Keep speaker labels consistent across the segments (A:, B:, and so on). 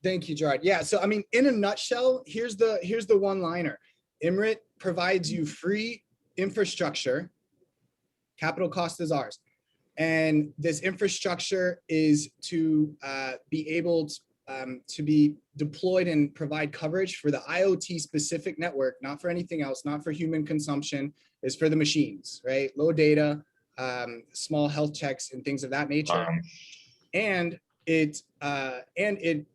A: Thank you, Gerard. Yeah, so I mean, in a nutshell, here's the one-liner. Emirate provides you free infrastructure. Capital cost is ours. And this infrastructure is to be able to be deployed and provide coverage for the IoT specific network, not for anything else, not for human consumption, is for the machines, right? Low data, small health checks and things of that nature. And it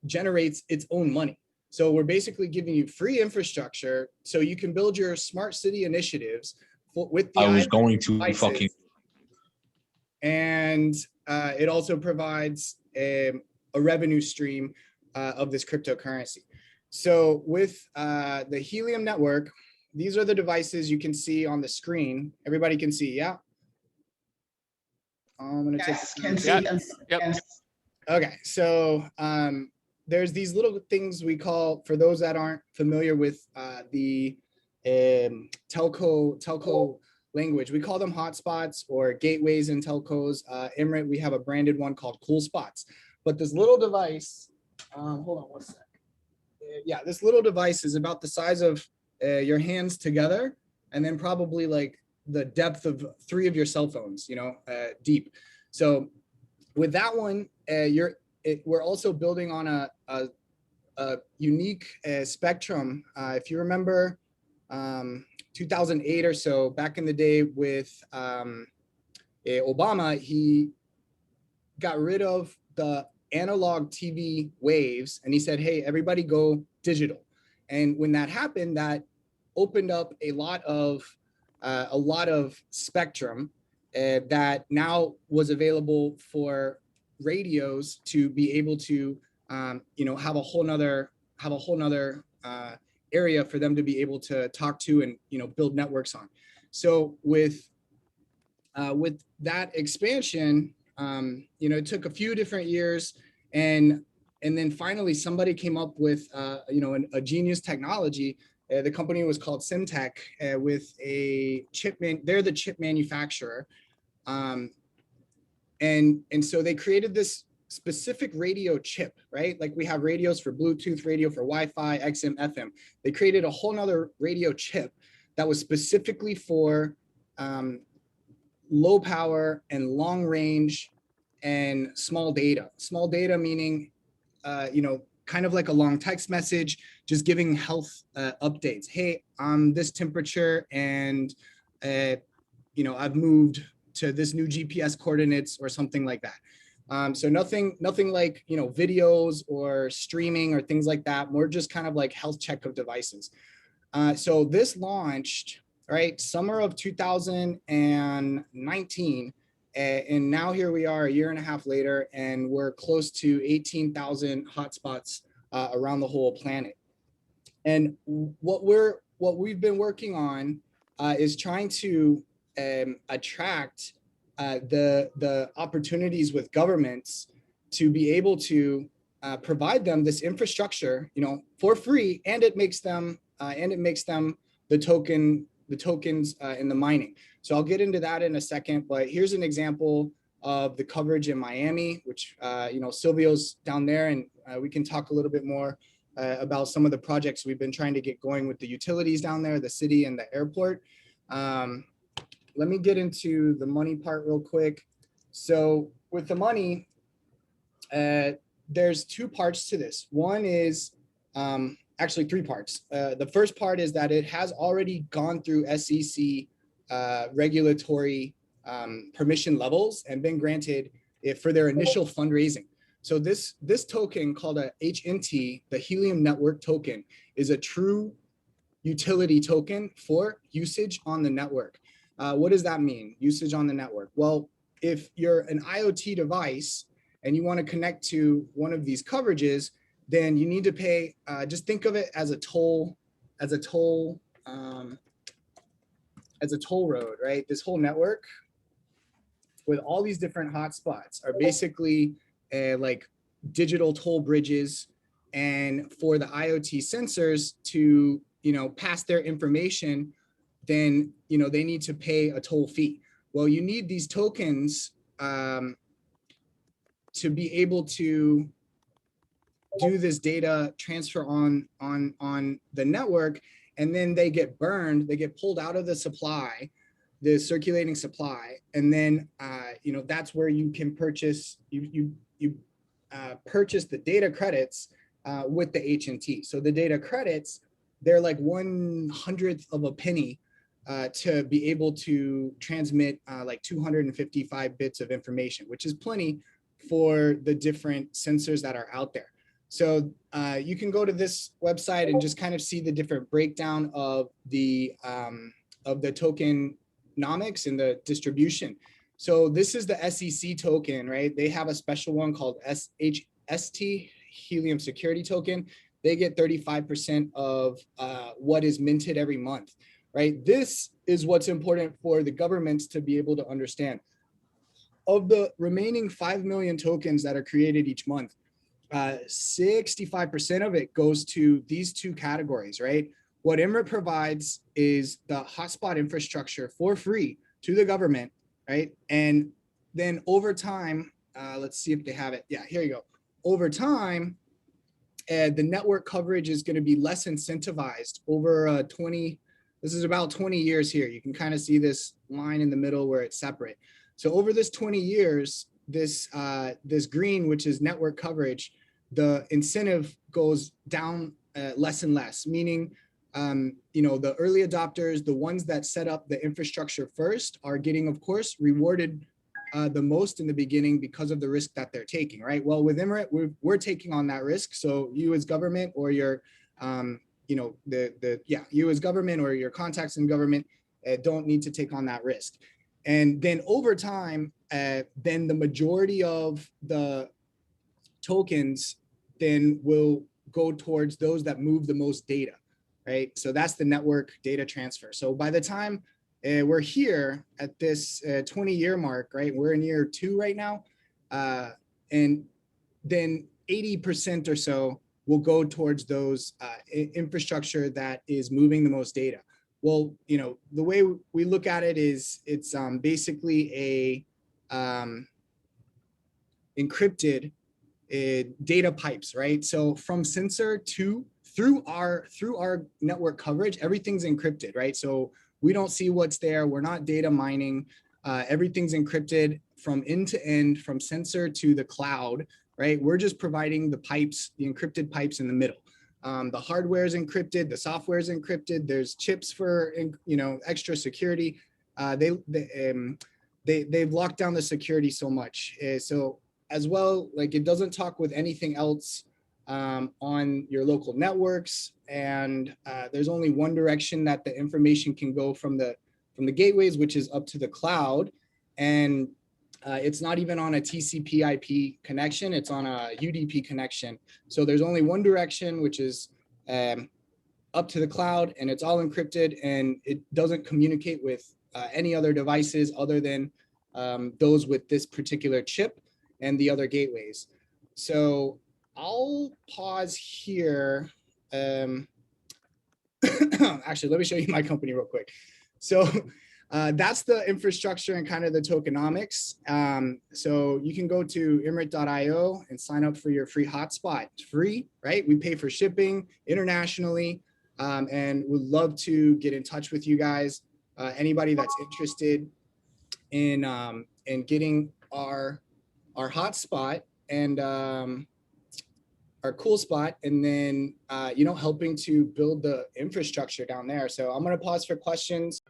A: generates its own money. So we're basically giving you free infrastructure so you can build your smart city initiatives with the
B: I was going to
A: devices.
B: fucking.
A: And it also provides a revenue stream of this cryptocurrency. So with the Helium network, these are the devices you can see on the screen. Everybody can see, yeah? I'm gonna
C: Yes,
A: take
C: can see.
D: Yep.
C: Yes.
A: Okay, so there's these little things we call, for those that aren't familiar with the telco language, we call them hotspots or gateways in telcos. Emirate, we have a branded one called Cool Spots. But this little device, hold on one sec. Yeah, this little device is about the size of your hands together, and then probably like the depth of 3 of your cell phones, you know, deep. So with that one, we're also building on a unique spectrum. If you remember, 2008 or so, back in the day with Obama, he got rid of the analog TV waves and he said, hey, everybody go digital. And when that happened, that opened up a lot of spectrum that now was available for radios to be able to have a whole nother area for them to be able to talk to and build networks on. So with that expansion, it took a few different years, and then finally somebody came up with a genius technology. The company was called Simtech, with a chip they're the chip manufacturer, and so they created this specific radio chip, right? Like we have radios for Bluetooth, radio for Wi-Fi, XM, FM. They created a whole nother radio chip that was specifically for low power and long range and small data. Small data meaning, kind of like a long text message, just giving health updates. Hey, I'm this temperature and, I've moved to this new GPS coordinates or something like that. So nothing like, videos or streaming or things like that, more just kind of like health check of devices. So this launched, right, summer of 2019. And now here we are a year and a half later, and we're close to 18,000 hotspots around the whole planet. And what we've been working on is trying to attract the opportunities with governments to be able to provide them this infrastructure, for free, and it makes them the tokens in the mining. So I'll get into that in a second, but here's an example of the coverage in Miami, which Silvio's down there, and we can talk a little bit more about some of the projects we've been trying to get going with the utilities down there, the city and the airport. Let me get into the money part real quick. So with the money, there's 2 parts to this. One is actually 3 parts. The first part is that it has already gone through SEC regulatory permission levels and been granted for their initial fundraising. So this token called a HNT, the Helium Network token, is a true utility token for usage on the network. What does that mean, usage on the network? Well, if you're an IoT device and you want to connect to one of these coverages, then you need to pay, just think of it as a toll road, right? This whole network with all these different hotspots are basically like digital toll bridges. And for the IoT sensors to, pass their information, then, they need to pay a toll fee. Well, you need these tokens to be able to do this data transfer on the network, and then they get burned, they get pulled out of the supply, the circulating supply, and then you know, that's where you can purchase purchase the data credits with the HNT. So the data credits, they're like 1/100th of a penny to be able to transmit like 255 bits of information, which is plenty for the different sensors that are out there. So you can go to this website and just kind of see the different breakdown of the tokenomics and the distribution. So this is the SEC token, right? They have a special one called ST, Helium Security Token. They get 35% of what is minted every month, right? This is what's important for the governments to be able to understand. Of the remaining 5 million tokens that are created each month, 65% of it goes to these two categories, right? What Emirate provides is the hotspot infrastructure for free to the government, right? And then over time, let's see if they have it. Yeah, here you go. Over time, the network coverage is going to be less incentivized over 20. This is about 20 years here. You can kind of see this line in the middle where it's separate. So over this 20 years, this green, which is network coverage, the incentive goes down less and less, meaning you know, the early adopters, the ones that set up the infrastructure first, are getting, of course, rewarded the most in the beginning because of the risk that they're taking, right? Well, with Emirate, we're taking on that risk. So you as government, or your, you know, you as government or your contacts in government don't need to take on that risk. And then over time, then the majority of the tokens then will go towards those that move the most data, right? So that's the network data transfer. So by the time we're here at this 20-year mark, right? We're in year 2 right now. And then 80% or so will go towards those infrastructure that is moving the most data. Well, you know, the way we look at it is it's basically a encrypted data pipes, right? So from sensor to through our network coverage, everything's encrypted, right? So we don't see what's there. We're not data mining. Everything's encrypted from end to end, from sensor to the cloud, right? We're just providing the pipes, the encrypted pipes in the middle. The hardware is encrypted, the software is encrypted. There's chips for, you know, extra security. They've locked down the security so much. So as well, like, it doesn't talk with anything else on your local networks, and there's only one direction that the information can go from the gateways, which is up to the cloud, and it's not even on a TCP/IP connection; it's on a UDP connection. So there's only one direction, which is up to the cloud, and it's all encrypted, and it doesn't communicate with any other devices other than those with this particular chip and the other gateways. So I'll pause here. Actually, let me show you my company real quick. So that's the infrastructure and kind of the tokenomics. So you can go to emirate.io and sign up for your free hotspot. It's free, right? We pay for shipping internationally, and would love to get in touch with you guys. Anybody that's interested in getting our hotspot and our cool spot, and then you know, helping to build the infrastructure down there. So I'm going to pause for questions.